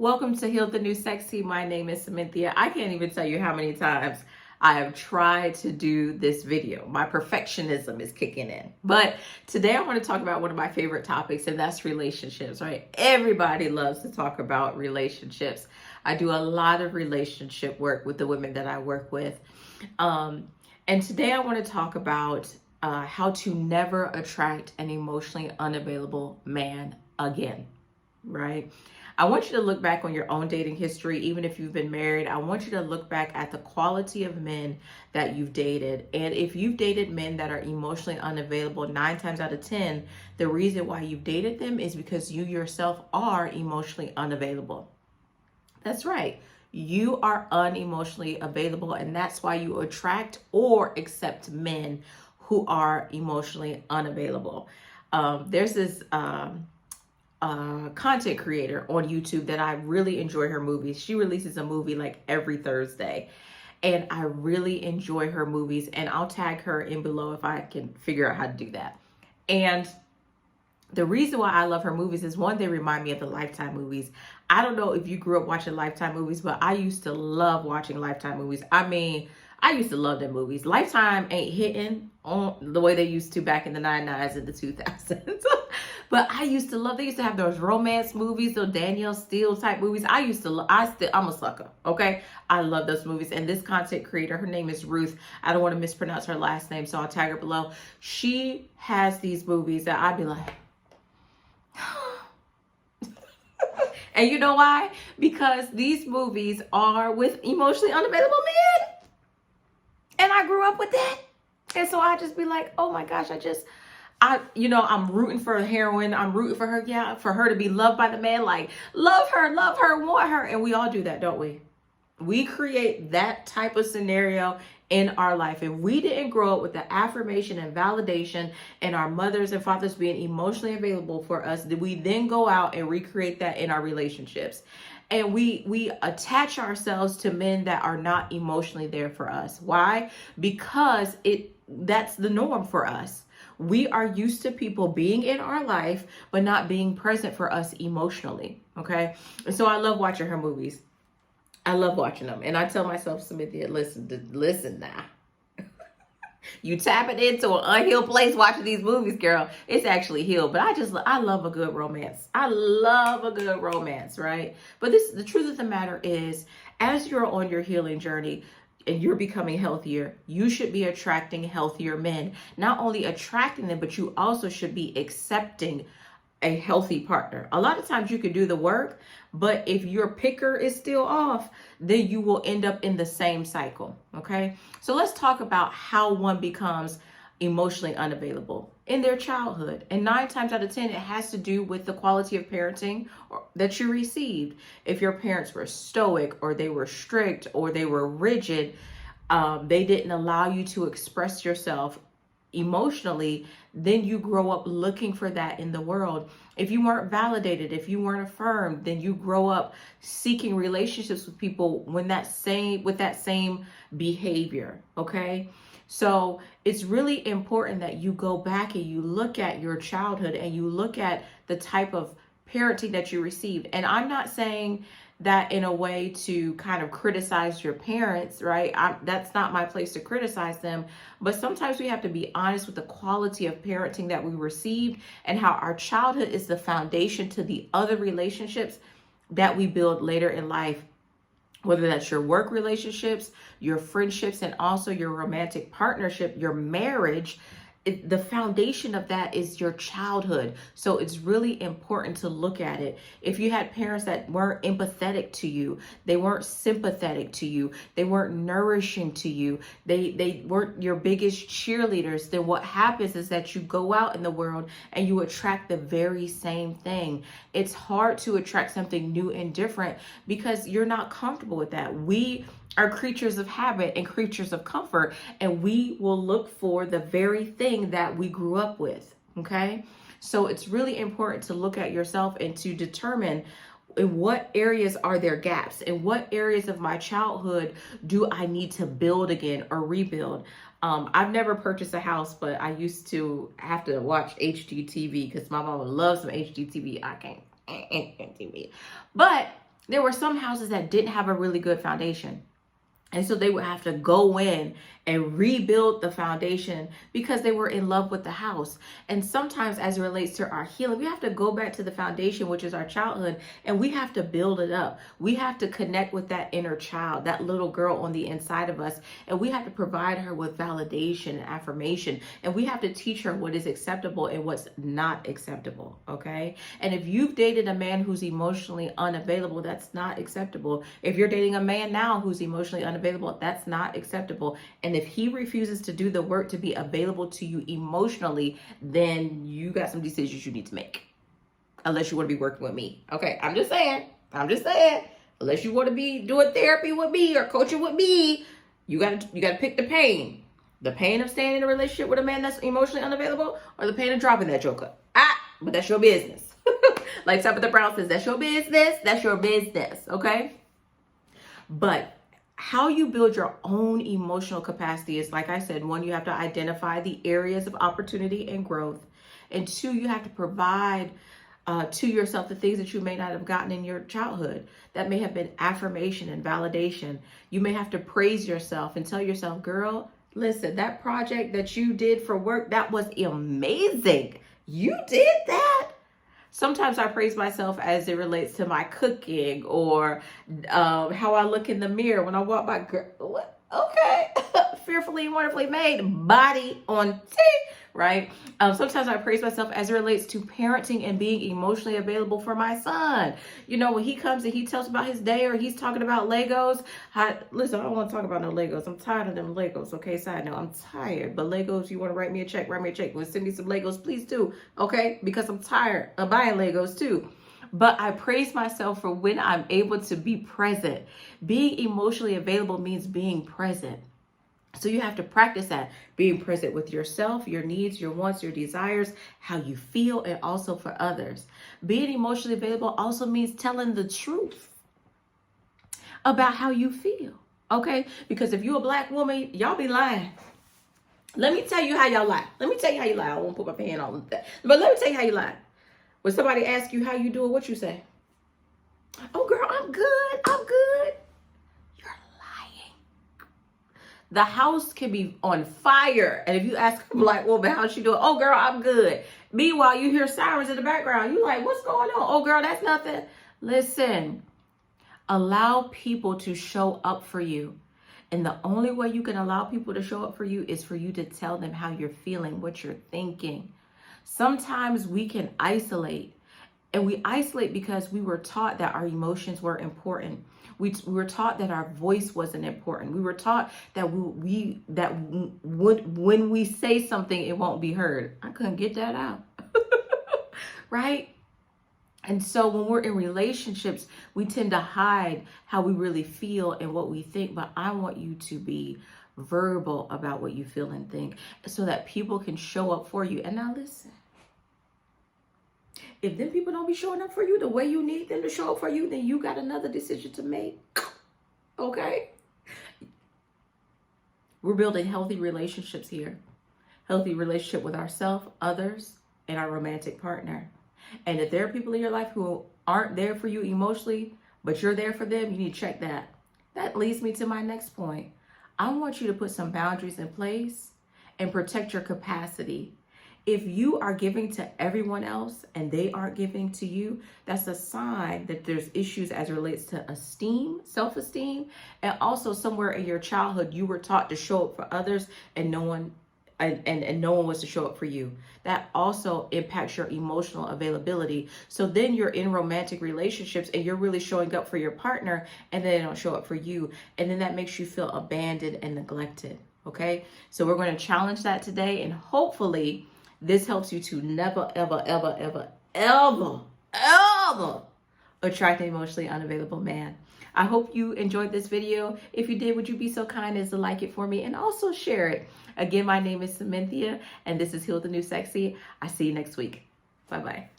Welcome to Heal the New Sexy. My name is Cynthia. I can't even tell you how many times I have tried to do this video. My perfectionism is kicking in. But today I want to talk about one of my favorite topics, and that's relationships, right? Everybody loves to talk about relationships. I do a lot of relationship work with the women that I work with. And today I want to talk about how to never attract an emotionally unavailable man again, right? I want you to look back on your own dating history, even if you've been married. I want you to look back at the quality of men that you've dated. And if you've dated men that are emotionally unavailable, 9 times out of 10, the reason why you've dated them is because you yourself are emotionally unavailable. That's right. You are unemotionally available, and that's why you attract or accept men who are emotionally unavailable. There's this content creator on YouTube that I really enjoy her movies. She releases a movie like every Thursday, and I really enjoy her movies, and I'll tag her in below if I can figure out how to do that. And the reason why I love her movies is, one, they remind me of the Lifetime movies. I don't know if you grew up watching Lifetime movies, but I used to love watching Lifetime movies. I mean, I used to love them movies. Lifetime ain't hitting on the way they used to back in the 99s and the 2000s. But I used to love, they used to have those romance movies, those Danielle Steele type movies. I'm a sucker, okay? I love those movies. And this content creator, her name is Ruth. I don't want to mispronounce her last name, so I'll tag her below. She has these movies that I'd be like, and you know why? Because these movies are with emotionally unavailable men. And I grew up with that. And so I just be like, oh my gosh, I'm rooting for a heroine. I'm rooting for her. Yeah, for her to be loved by the man. Like, love her, want her. And we all do that, don't we? We create that type of scenario in our life. If we didn't grow up with the affirmation and validation and our mothers and fathers being emotionally available for us, we then go out and recreate that in our relationships. And we attach ourselves to men that are not emotionally there for us. Why? Because that's the norm for us. We are used to people being in our life, but not being present for us emotionally. Okay. And so I love watching her movies. I love watching them. And I tell myself, Cynthia, listen now. You tapping into an unhealed place watching these movies, girl. It's actually healed. But I love a good romance. I love a good romance, right? But the truth of the matter is, as you're on your healing journey and you're becoming healthier, you should be attracting healthier men. Not only attracting them, but you also should be accepting a healthy partner. A lot of times you could do the work, but if your picker is still off, then you will end up in the same cycle. Okay. So let's talk about how one becomes emotionally unavailable in their childhood. And 9 times out of 10, it has to do with the quality of parenting that you received. If your parents were stoic, or they were strict, or they were rigid, they didn't allow you to express yourself emotionally, then you grow up looking for that in the world. If you weren't validated, if you weren't affirmed, then you grow up seeking relationships with people with that same behavior. Okay. So it's really important that you go back and you look at your childhood and you look at the type of parenting that you received. And I'm not saying that in a way to kind of criticize your parents, right? That's not my place to criticize them. But sometimes we have to be honest with the quality of parenting that we received and how our childhood is the foundation to the other relationships that we build later in life. Whether that's your work relationships, your friendships, and also your romantic partnership, your marriage. The foundation of that is your childhood. So it's really important to look at it. If you had parents that weren't empathetic to you, they weren't sympathetic to you, they weren't nourishing to you, they weren't your biggest cheerleaders, then what happens is that you go out in the world and you attract the very same thing. It's hard to attract something new and different because you're not comfortable with that. We are creatures of habit and creatures of comfort, and we will look for the very thing that we grew up with. Okay. So it's really important to look at yourself and to determine in what areas are there gaps, in what areas of my childhood do I need to build again or rebuild. I've never purchased a house, but I used to have to watch HGTV because my mama loves some HGTV. I can't TV. But There were some houses that didn't have a really good foundation. And so they would have to go in and rebuild the foundation because they were in love with the house. And sometimes as it relates to our healing, we have to go back to the foundation, which is our childhood, and we have to build it up. We have to connect with that inner child, that little girl on the inside of us, and we have to provide her with validation and affirmation. And we have to teach her what is acceptable and what's not acceptable, okay? And if you've dated a man who's emotionally unavailable, that's not acceptable. If you're dating a man now who's emotionally unavailable, that's not acceptable. And if he refuses to do the work to be available to you emotionally, then you got some decisions you need to make. Unless you want to be working with me. Okay, I'm just saying. Unless you want to be doing therapy with me or coaching with me, you gotta pick the pain. The pain of staying in a relationship with a man that's emotionally unavailable, or the pain of dropping that joker. But that's your business. Like Tabitha Brown says, that's your business. That's your business. Okay. But how you build your own emotional capacity is, like I said, one, you have to identify the areas of opportunity and growth. And two, you have to provide to yourself the things that you may not have gotten in your childhood. That may have been affirmation and validation. You may have to praise yourself and tell yourself, girl, listen, that project that you did for work, that was amazing. You did that. Sometimes I praise myself as it relates to my cooking or how I look in the mirror when I walk by. Okay, fearfully and wonderfully made, body on tape, right? Sometimes I praise myself as it relates to parenting and being emotionally available for my son. You know, when he comes and he tells about his day or he's talking about Legos. Listen, I don't want to talk about no Legos. I'm tired of them Legos. Okay, side note, I'm tired. But Legos, you want to write me a check? Write me a check. Want to send me some Legos? Please do. Okay, because I'm tired of buying Legos too. But I praise myself for when I'm able to be present. Being emotionally available means being present. So you have to practice that, being present with yourself, your needs, your wants, your desires, how you feel, and also for others. Being emotionally available also means telling the truth about how you feel, okay? Because if you're a black woman, y'all be lying. Let me tell you how y'all lie. I don't want to put my hand on that. But let me tell you how you lie. When somebody asks you how you doing, what you say? Oh, girl, I'm good. You're lying. The house can be on fire. And if you ask a black woman how she doing, oh, girl, I'm good. Meanwhile, you hear sirens in the background. You like, what's going on? Oh, girl, that's nothing. Listen, allow people to show up for you. And the only way you can allow people to show up for you is for you to tell them how you're feeling, what you're thinking. Sometimes we can isolate, and we isolate because we were taught that our emotions were important. We were taught that our voice wasn't important. We were taught that when we say something, it won't be heard. I couldn't get that out, right? And so when we're in relationships, we tend to hide how we really feel and what we think. But I want you to be verbal about what you feel and think so that people can show up for you. And now listen, if them people don't be showing up for you the way you need them to show up for you, then you got another decision to make. Okay? We're building healthy relationships here. Healthy relationship with ourselves, others, and our romantic partner. And if there are people in your life who aren't there for you emotionally, but you're there for them, you need to check that. That leads me to my next point. I want you to put some boundaries in place and protect your capacity. If you are giving to everyone else and they aren't giving to you, that's a sign that there's issues as it relates to esteem, self-esteem, and also somewhere in your childhood you were taught to show up for others and no one was to show up for you. That also impacts your emotional availability. So then you're in romantic relationships and you're really showing up for your partner and they don't show up for you. And then that makes you feel abandoned and neglected. Okay. So we're going to challenge that today. And hopefully this helps you to never, ever, ever, ever, ever, ever attract an emotionally unavailable man. I hope you enjoyed this video. If you did, would you be so kind as to like it for me and also share it? Again, my name is Cynthia and this is Heal the New Sexy. I see you next week. Bye-bye.